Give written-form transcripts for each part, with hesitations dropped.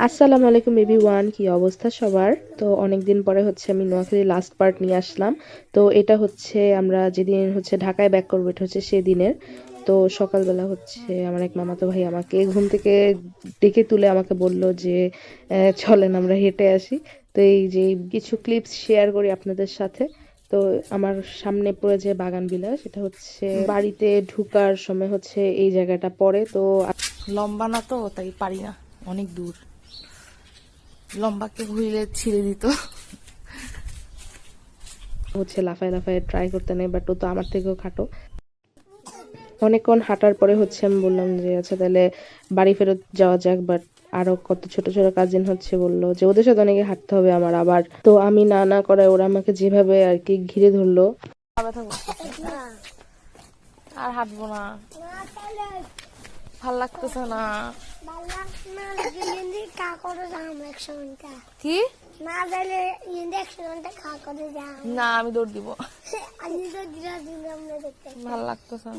আসসালামু আলাইকুম এভরিওয়ান, কি অবস্থা সবার? তো অনেকদিন পরে হচ্ছে আমি নোয়াখালী লাস্ট পার্ট নিয়ে আসলাম। তো এটা হচ্ছে আমরা যেদিন হচ্ছে ঢাকায় ব্যাক করবো, এটা হচ্ছে সেদিনের। তো সকালবেলা হচ্ছে আমার এক মামাতো ভাই আমাকে ঘুম থেকে ডেকে তুলে আমাকে বলল যে চলেন আমরা হেঁটে আসি। তো এই যে কিছু ক্লিপস শেয়ার করি আপনাদের সাথে। তো আমার সামনে পড়ে যে বাগান বিলাস, এটা হচ্ছে বাড়িতে ঢুকার সময় হচ্ছে এই জায়গাটা পড়ে। তো লম্বা না তো তাই পারি না, অনেক দূর। লম্বাকে ঘুরিলে ছিঁড়ে দিত। হচ্ছে লাফায় লাফায় ট্রাই করতে নেই, বাট ও তো আমার থেকেও খাটো। অনেকক্ষণ হাঁটার পরে হচ্ছে আমি বললাম যে আচ্ছা তাহলে বাড়ি ফেরত যাওয়া যাক, বাট আরো কত ছোট ছোট কাজিন হচ্ছে বললো যে ওদের সাথে অনেকে হাঁটতে হবে আমার আবার। তো আমি না না করায় ওরা আমাকে যেভাবে আর কি ঘিরে ধরলো। ব্যথা করতেছে, আর হাঁটবো না, ভাল লাগতেছে না। কি না, আমি দৌড় দিব। ভাল লাগতেছে না,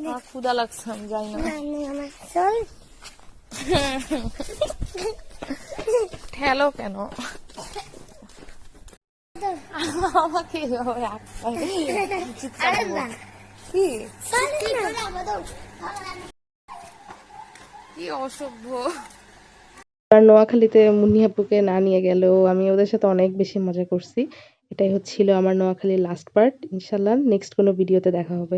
আমার ক্ষুধা লাগছে, আমি যাই না। ঠেলো কেন আমাকে এভাবে চিৎকার করবো? কি কি অসভ্য। আর নোয়াখালীতে মুন্নি আপুকে না নিয়ে গেলেও আমি ওদের সাথে অনেক বেশি মজা করছি। এটাই হচ্ছিল আমার নোয়াখালীর লাস্ট পার্ট। ইনশাল্লাহ নেক্সট কোনো ভিডিওতে দেখা হবে।